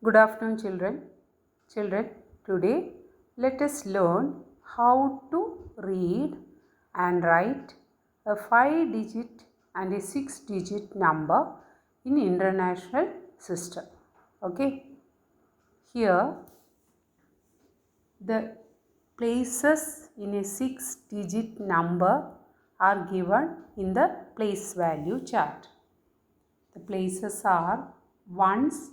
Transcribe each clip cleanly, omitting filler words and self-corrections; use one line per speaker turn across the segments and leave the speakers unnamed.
Good afternoon, children. Children, today let us learn how to read and write a 5-digit and a 6-digit number in international system. Okay. Here, the places in a 6-digit number are given in the place value chart. The places are ones,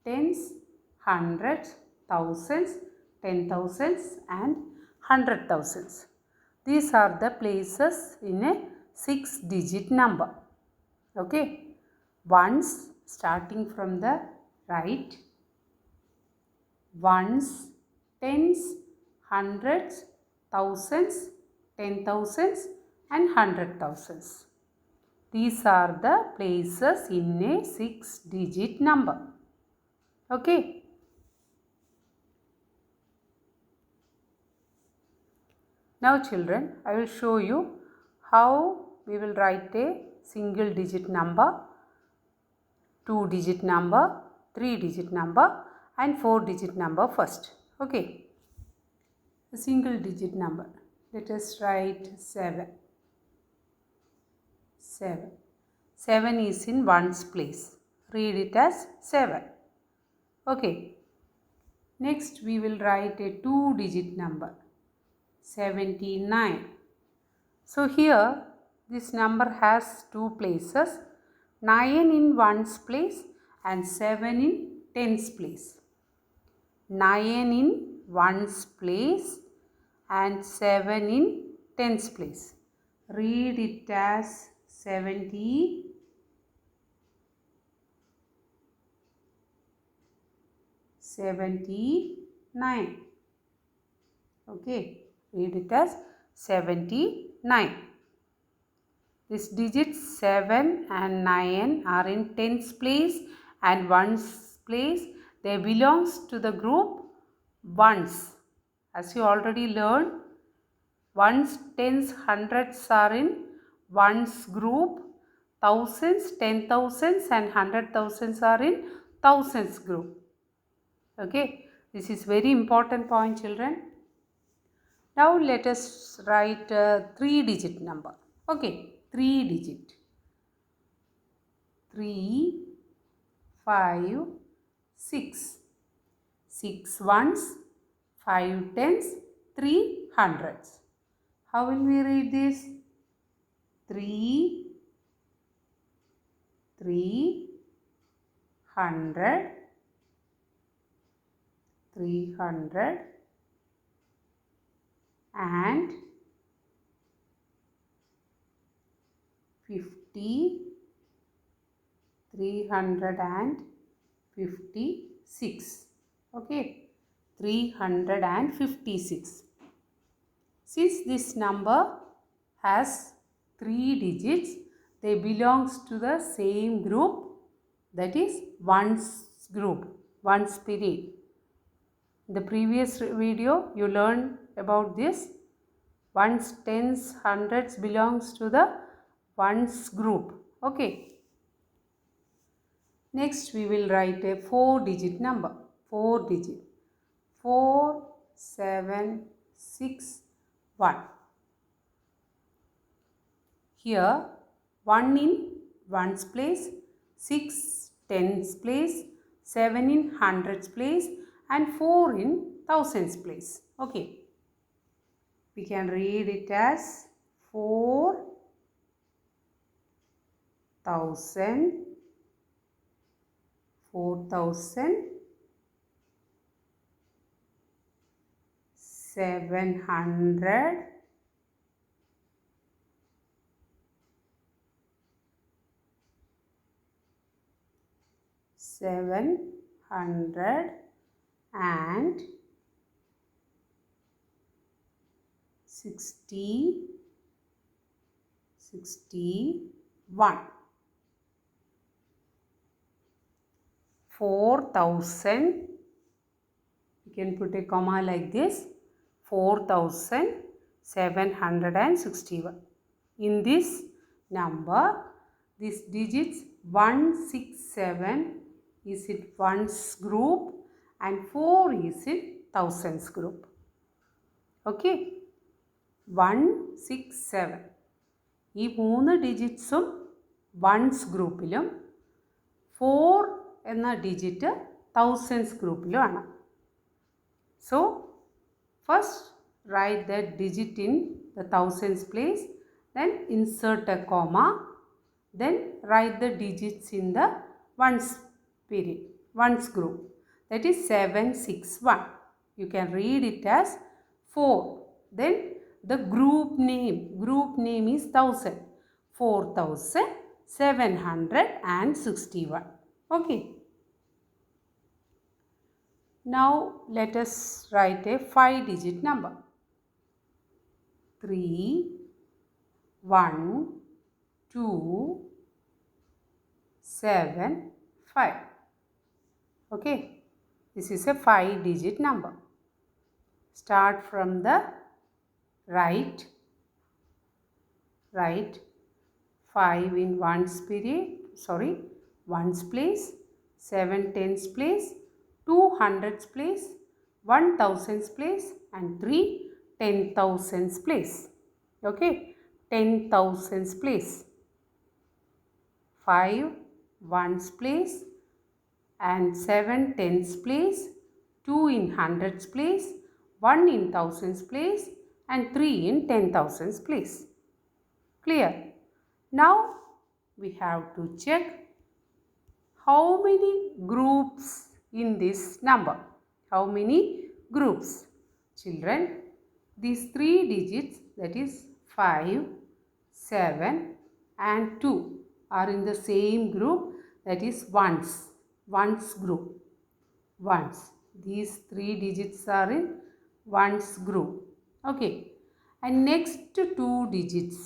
tens, hundreds, thousands, 10,000s and 100,000s. These are the places in a 6-digit number. Okay. Ones starting from the right. Ones, tens, hundreds, thousands, 10,000s and 100,000s. These are the places in a 6-digit number. Okay. Now children, I will show you how we will write a single digit number, 2-digit number, 3-digit number and 4-digit number first. Okay. A single digit number. Let us write 7. 7. 7 is in ones place. Read it as 7. Okay. Next we will write a 2-digit number. 79. So here this number has two places, 9 in ones place and 7 in tens place. 9 in ones place and 7 in tens place. Read it as 79. Okay. Read it as 79. This digits 7 and 9 are in tens place and ones place. They belongs to the group ones. As you already learned, ones, tens, hundreds are in ones group. Thousands, 10,000s and 100,000s are in thousands group. Okay. This is very important point, children. Now let us write a 3-digit number. Okay, 3-digit. 3, 5, 6. 6 ones, 5 tens, 3 hundreds. How will we read this? 3, 100, 300 and 50, 356. Okay, 356. Since this number has 3 digits, they belongs to the same group, that is ones group, ones period. In the previous video, you learned about this. Ones, tens, hundreds belongs to the ones group. Okay. Next, we will write a 4-digit number. 4-digit. 4, 7, 6, 1. Here, 1 in ones place, 6 tens place, 7 in hundreds place and 4 in thousands place. Okay. We can read it as 4,000, 4,700, 700 and 61. 4,000, you can put a comma like this, 4,761. In this number, these digits 167 is in ones group and 4 is in thousands group. Okay, 1, 6, 7. ഈ 3 ഡിജിറ്റ്സും once ഗ്രൂപ്പിലും 4 എന്ന digit thousands ഗ്രൂപ്പിലുമാണ്. So first write the digit in the thousands place, then insert a comma, then write the digits in the ones group, that is 761. You can read it as 4. Then the group name is 1000, 4761. Okay. Now let us write a 5-digit number. 3, 1, 2, 7, 5. Okay, this is a 5-digit number. Start from the right. Write 5 in ones place, 7 tens place, 2 hundreds place, 1 thousands place, and 3 10,000s place. Okay, 10,000s place. 5 ones place and 7 tens place, 2 in hundreds place, 1 in thousands place, and 3 in 10,000s place. Clear? Now we have to check how many groups in this number. How many groups? Children, these 3 digits, that is 5, 7 and 2 are in the same group, that is ones group. Ones. These 3 digits are in ones group. Okay. And next 2 digits,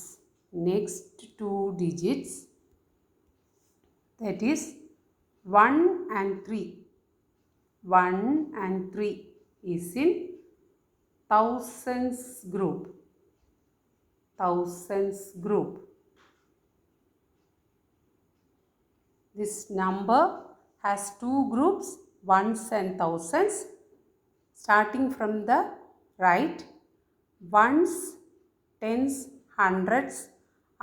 that is 1 and 3. 1 and 3 is in thousands group. This number has 2 groups, ones and thousands. Starting from the right, ones, tens, hundreds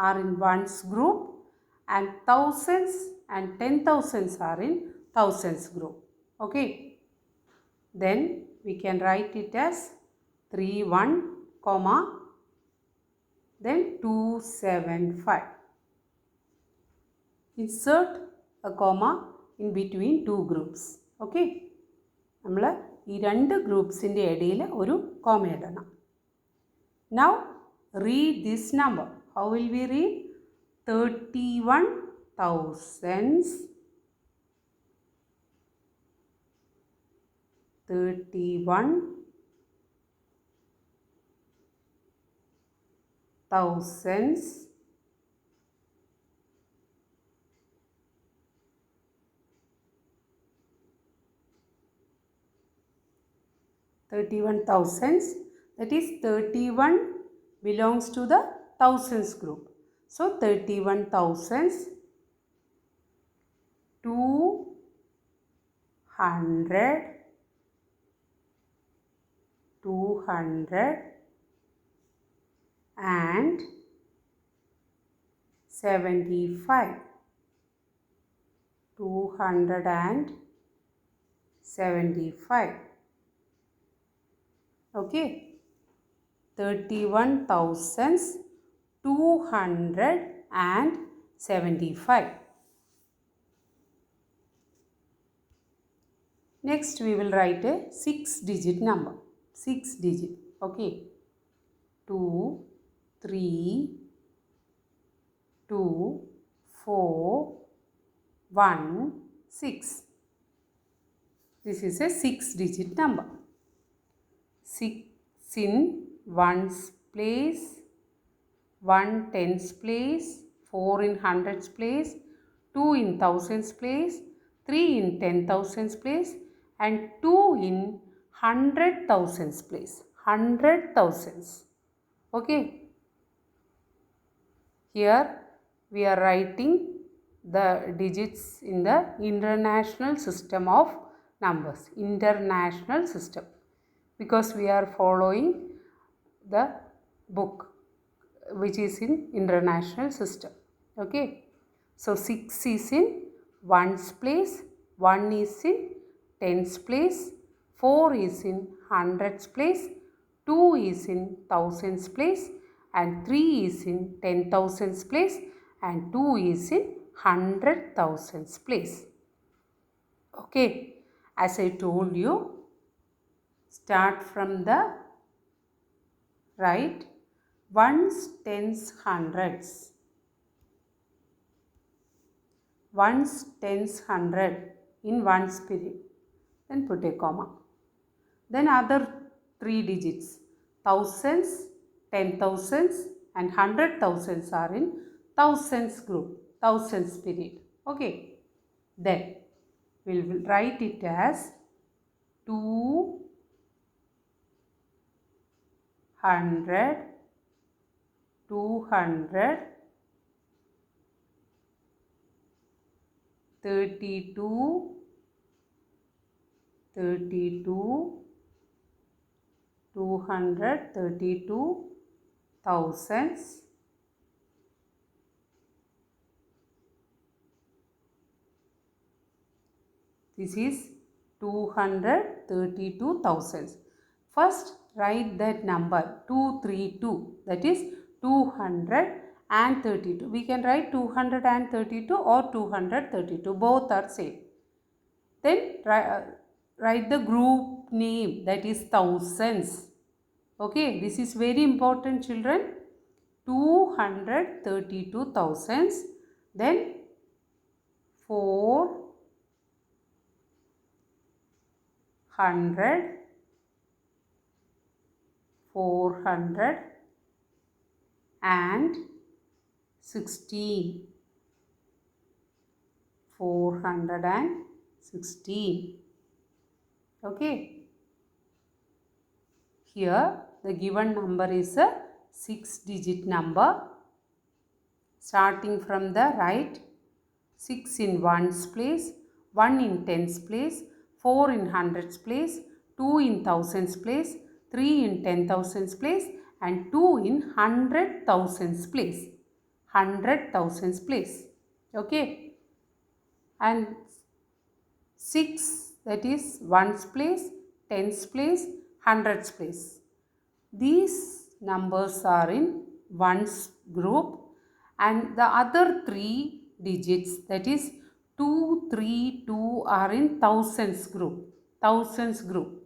are in ones group, and thousands and 10,000s are in thousands group. Okay, then we can write it as 31, comma, then 275. Insert a comma in between 2 groups. Okay, നമ്മൾ ഈ 2 ഗ്രൂപ്പ്സിൻ്റെ ഇടയിൽ ഒരു comma ഇടണം. Now read this number. How will we read? 31 thousands, 31 thousands, 31 thousands, that is 31 belongs to the thousands group. So 31 thousands, 200 and 75. 275. Okay, 31,275. Next we will write a 6-digit number. 6 digit. Okay, 2, 3, 2, 4, 1, 6. This is a 6-digit number. 6 in ones place, 1 tens place, 4 in hundreds place, 2 in thousands place, 3 in 10,000s place, and 2 in 100,000s place. 100,000s. Okay. Here we are writing the digits in the international system of numbers. International system. Because we are following the book which is in international system. Okay. So 6 is in ones place, 1 is in tens place, 4 is in hundreds place, 2 is in thousands place, and 3 is in 10,000s place, and 2 is in 100,000s place. Okay, as I told you, start from the right, ones, tens, hundreds. Ones, tens, hundred in ones period. Then put a comma. Then other 3 digits, thousands, 10,000s and 100,000s are in thousands group, thousands period. Okay. Then we will write it as 200, 200, 32, 32, 232 thousands, this is 232 thousands. First write that number 232, that is 232. We can write 232 or 232, both are same. Then write the group name, that is thousands. Okay, this is very important, children. 232 thousands. Then 400, 400 and 16. 416. Okay. Here the given number is a 6-digit number. Starting from the right, 6 in ones place, 1 in tens place, 4 in hundreds place, 2 in thousands place, 3 in 10,000s place, and 2 in 100,000s place. 100,000s place. Okay. And 6, that is ones place, tens place, hundreds place. These numbers are in ones group, and the other 3 digits, that is 232, are in thousands group. Thousands group.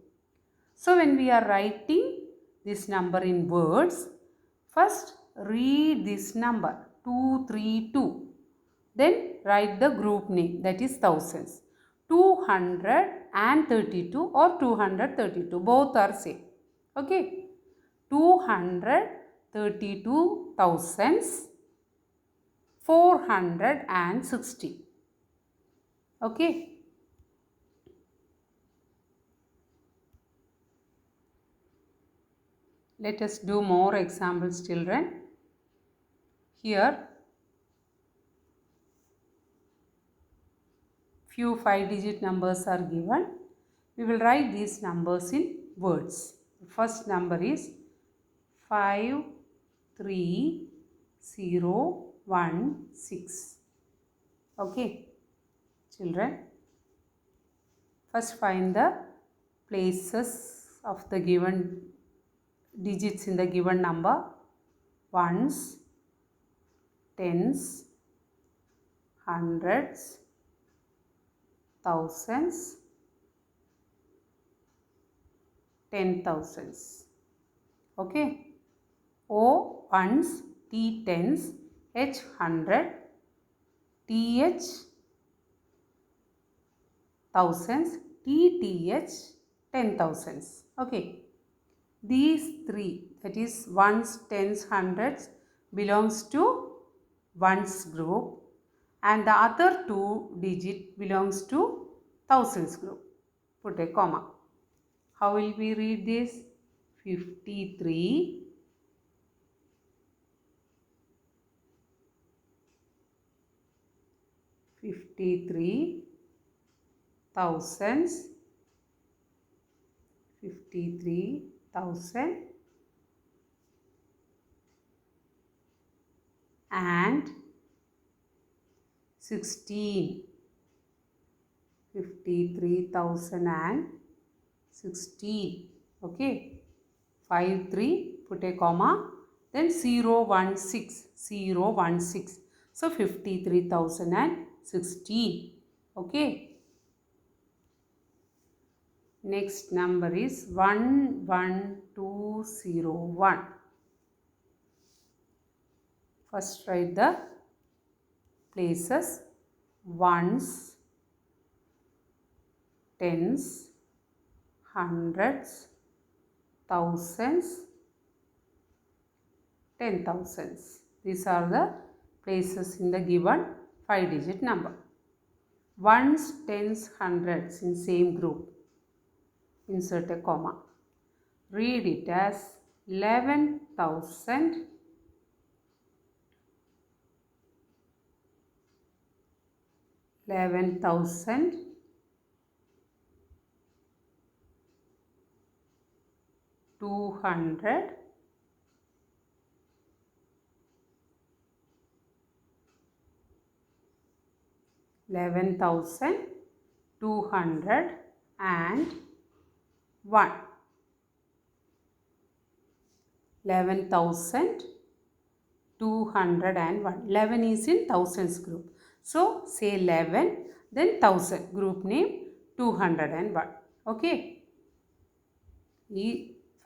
So when we are writing this number in words, first read this number 232. Then write the group name, that is thousands. 232 or 232, both are same. Okay. 232 thousands 460. Okay. Let us do more examples, children. Here few 5-digit numbers are given. We will write these numbers in words. The first number is 53016. Okay, children. First find the places of the given digits in the given number. Ones, tens, hundreds, thousands, 10,000s. Okay. O ones, T tens, H 100, TH thousands, TTH 10,000s. Okay. These 3, that is ones, tens, hundreds, belongs to ones group, and the other 2 digit belongs to thousands group. Put a comma. How will we read this? 53, 53 thousands, 53,000 and 16, 53,016. Okay, 5 3, put a comma, then 0 1 6, 0 1 6. So 53,016. Okay. Next number is 11201. First write the places: ones, tens, hundreds, thousands, 10,000s. These are the places in the given 5-digit number. Ones, tens, hundreds in same group. Insert a comma. Read it as 11,000, 11,000, 200, 11,200 and 1. 11,201. 11 is in thousands group. So say 11, then 1000. Group name 201. Okay. This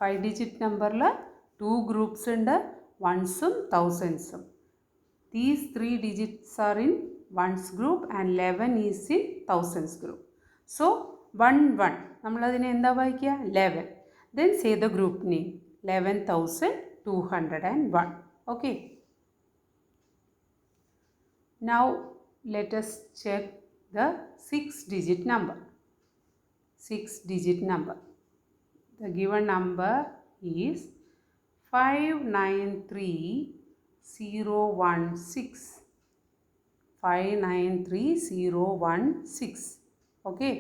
5-digit number la 2 groups under onesum, thousandsum. These 3 digits are in ones group and 11 is in thousands group. So 1 1. നമ്മളതിനെ എന്താ വായിക്കുക? 11. Then say the group name. 11,201. Okay. Now let us check the 6-digit number. 6-digit number. The given number is 593016. 593016. Okay.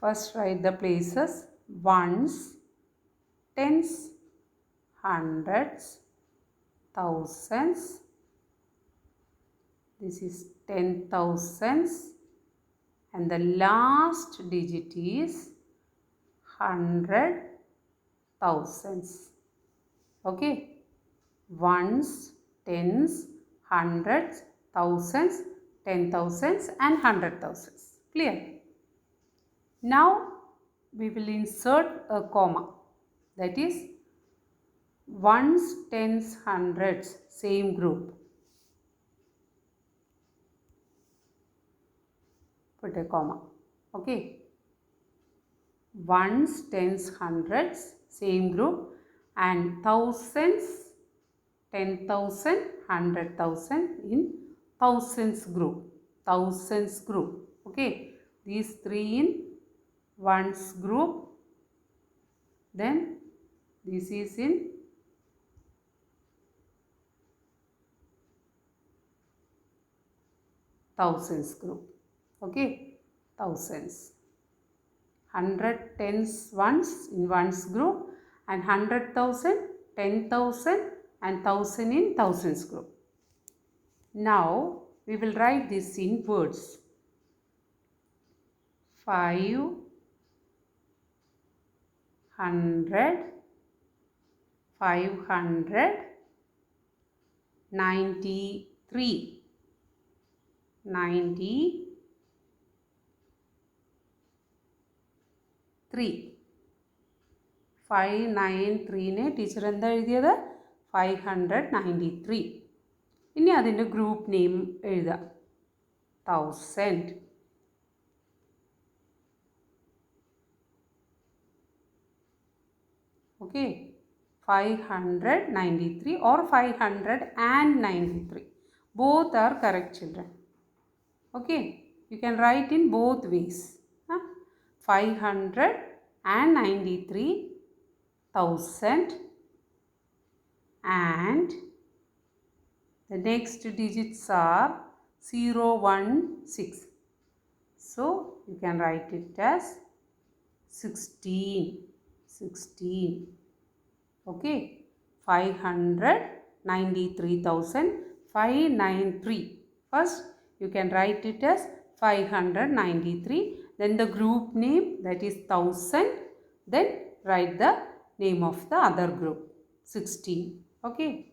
First write the places: ones, tens, hundreds, thousands. This is 10,000s and the last digit is 100,000s. Okay, ones, tens, hundreds, thousands, 10,000s and 100,000s. Clear? Now we will insert a comma, that is ones, tens, hundreds, same group. Put a comma. Okay. Ones, tens, hundreds, same group, and thousands, 10,000, 100,000 in thousands group. Thousands group. Okay. These 3 in ones group. Then this is in thousands group. Okay, thousands. 100 tens ones in ones group and 100,000, 10,000 and 1,000 in thousands group. Now we will write this in words. 500, 500, 93, 93. 593 teacher എന്താ എഴുതിയത്? 593. ഇനി അതിൻ്റെ group name എഴുതുക. 1000. Okay, 593 or 593. Both are correct, children. Okay, you can write in both ways. 593,000 and the next digits are 0, 1, 6. So you can write it as 16. Okay, 593,593. First you can write it as 593. Then the group name, that is 1000. Then write the name of the other group, 16. Okay.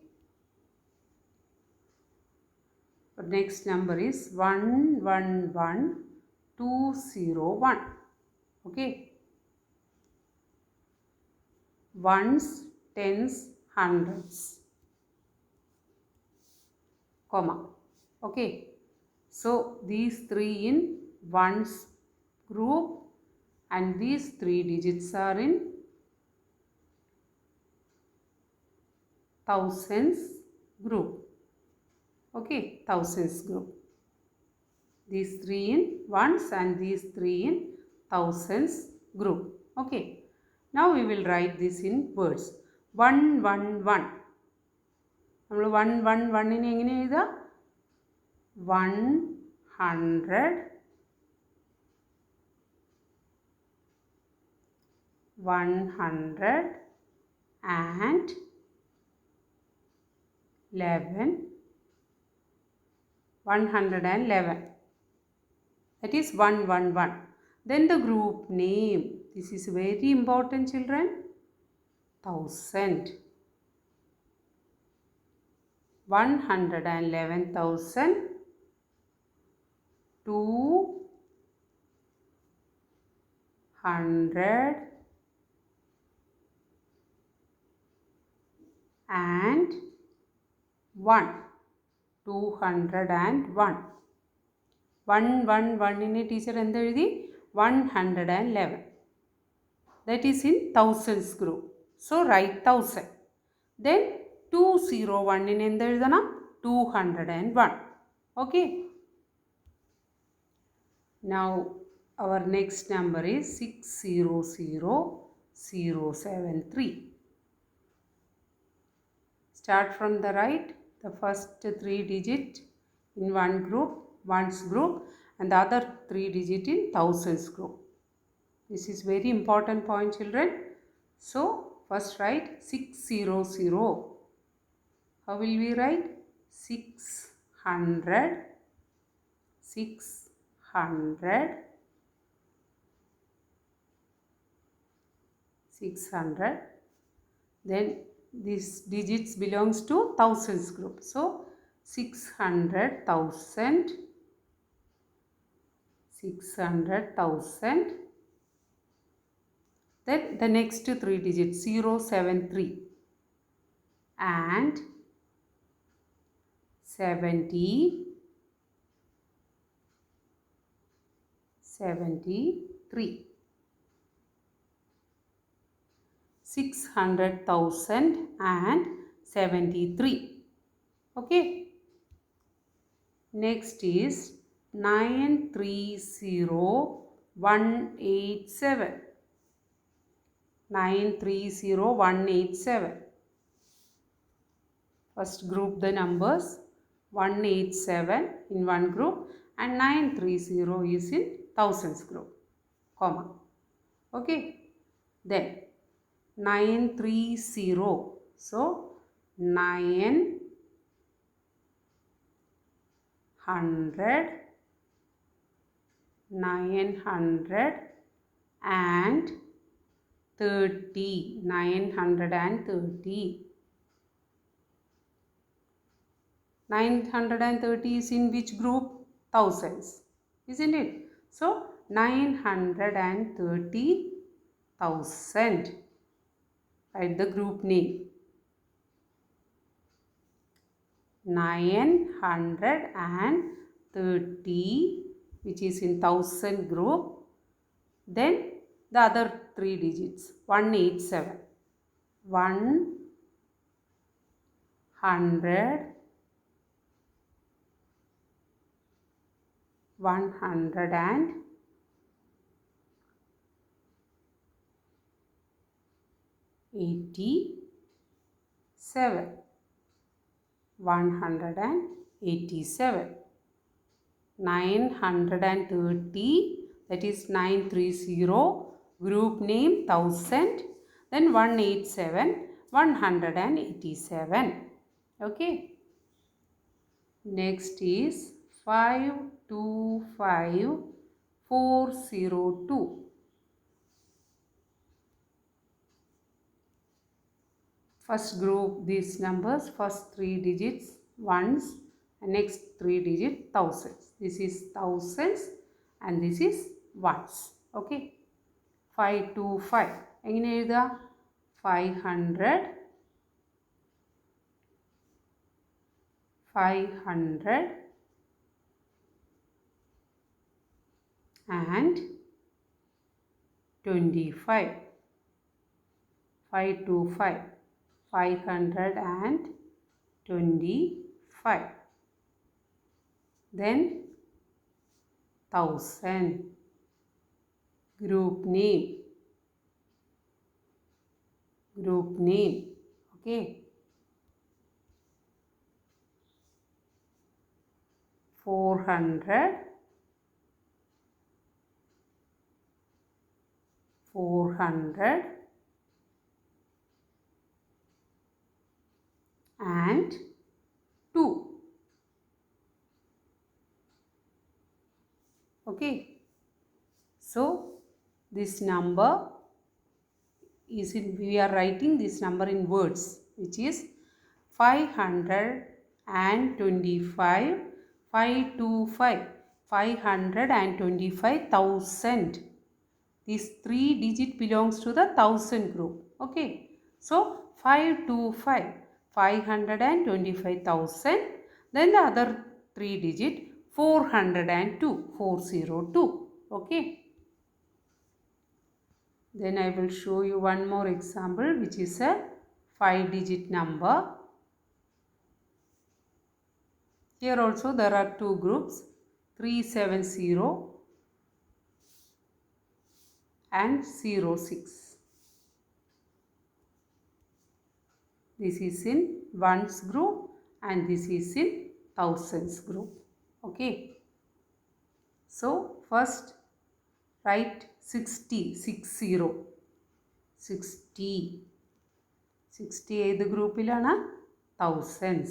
Next number is 111201. Okay. Ones, tens, hundreds, comma. Okay. So these three in ones group and these three digits are in thousands group. Okay, thousands group. These three in ones and these three in thousands group. Okay. Now we will write this in words. 111. നമ്മൾ 111 എങ്ങനെ എഴുതുക? 100, 100 and 11. 111. That is 111. Then the group name. This is very important, children. 1000. 111,000. 200 and 1. 201. 111 teacher എന്ത് എഴുതി? 111. That is in thousands group. So write 1000. Then 201 എന്ത് എഴുതണം? 201. Okay. Now our next number is 600073. Start from the right. The first three digit in one group, ones group, and the other three digit in thousands group. This is very important point, children. So first write 600. How will we write? 600, 600, 600. Then these digits belongs to thousands group. So 600,000, 600,000. Then the next three digits 073 and 70, 73. 600,000 and 73. Okay. Next is 930187. 930187. First group the numbers 187 in one group and 930 is in thousands group, comma. Okay. Then 930. So 900, 900 and 30. 930. 930 is in which group? Thousands, isn't it? So 930,000. Write the group name. 930, which is in thousand group. Then the other three digits 187. 100, 187. 187. 930, that is 930, group name 1000, then 187, 187. Okay. Next is 525402. First group these numbers, first 3 digits ones, and next 3 digit thousands. This is thousands and this is ones. Okay. 525. എങ്ങനെ എഴുതുക? 500, 500 and 25. 525. 525. Then 1000. Group name. Group name. Okay. 400. 400 and 2. Okay. So this number is in, we are writing this number in words, which is 525, 525, 525,000. These 3 digit belongs to the 1000 group. Okay. So 525, 525,000. Then the other 3 digit 402, 402. Okay. Then I will show you one more example, which is a 5 digit number. Here also there are 2 groups, 370 and 06. This is in ones group and this is in thousands group. Okay. So first write 60, 60. 60 ഏത് ഗ്രൂപ്പിലാണ്? thousands.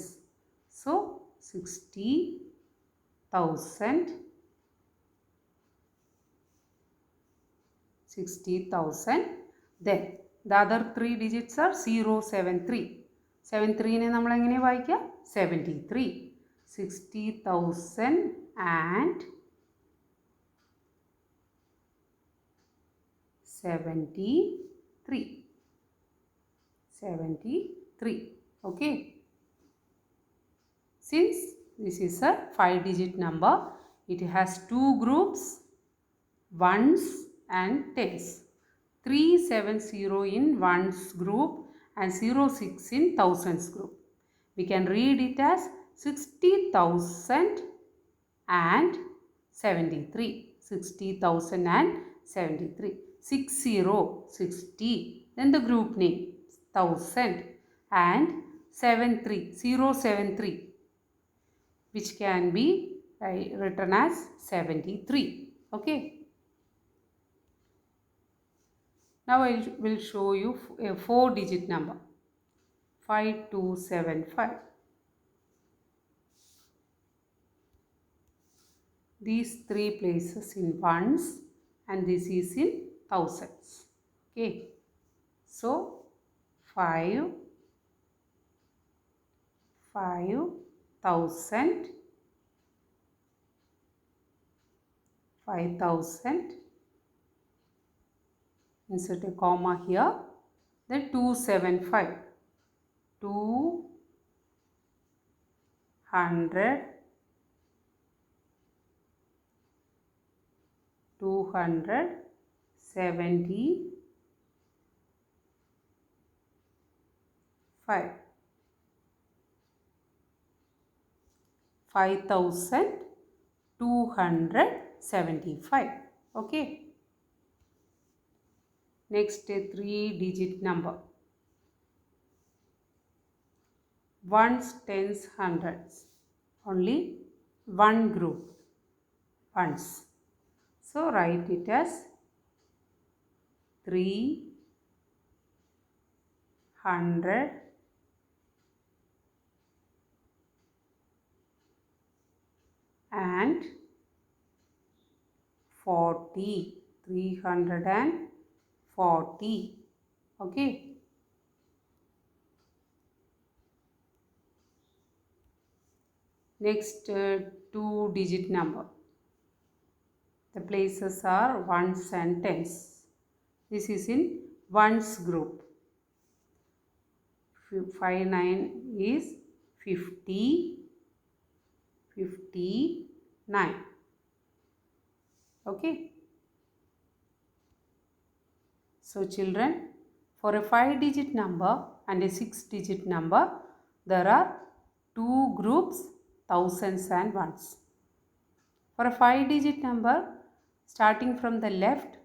So 60,000. 60,000. Then the other 3 digits are 073. 73 നെ നമ്മൾ എങ്ങനെ വായിക്കുക? 73. 60,000 and 73. 73. Okay. Since this is a 5 digit number, it has 2 groups, ones and tens. 370 in ones group and 06 in thousands group. We can read it as 60,000 and 73. 60,000 and 73. 60. Then the group name 1000 and 073, which can be written as 73. Okay. Now I will show you a 4 digit number, 5275. These 3 places in ones and this is in thousands. Okay. So 5,000, 5,000. Insert a comma here. Then 275. 200. 275. 5,275. Okay. Next, a 3 digit number. ones, tens, hundreds. Only one group, ones. So write it as 300 and 40. 340. Okay. Next, two-digit number. The places are ones and tens. This is in ones group. 59 is 50, 59. Okay. So children, for a 5-digit number and a 6-digit number, there are two groups, thousands and ones. For a 5-digit number, starting from the left,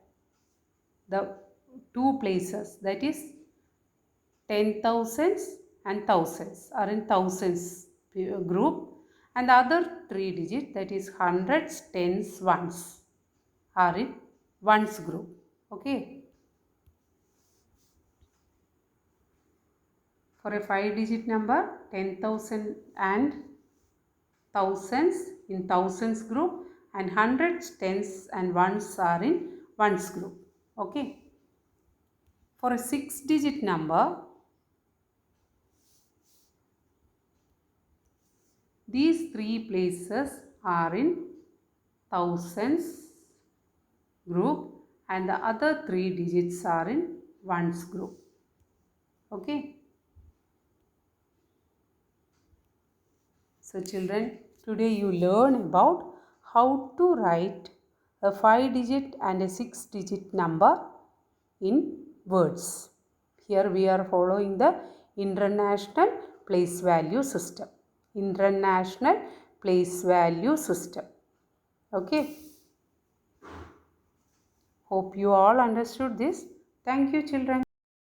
the two places, that is 10,000s and thousands, are in thousands group, and the other 3 digits, that is hundreds, tens, ones, are in ones group. Okay. For a 5-digit number, 10,000 and thousands in thousands group, and hundreds, tens and ones are in ones group. Okay. For a 6-digit number, these three places are in thousands group, and the other 3 digits are in ones group. Okay. So children, today you learn about how to write a 5-digit and a 6-digit number in words. Here we are following the International Place Value System. International Place Value System. Okay. Hope you all understood this. Thank you children.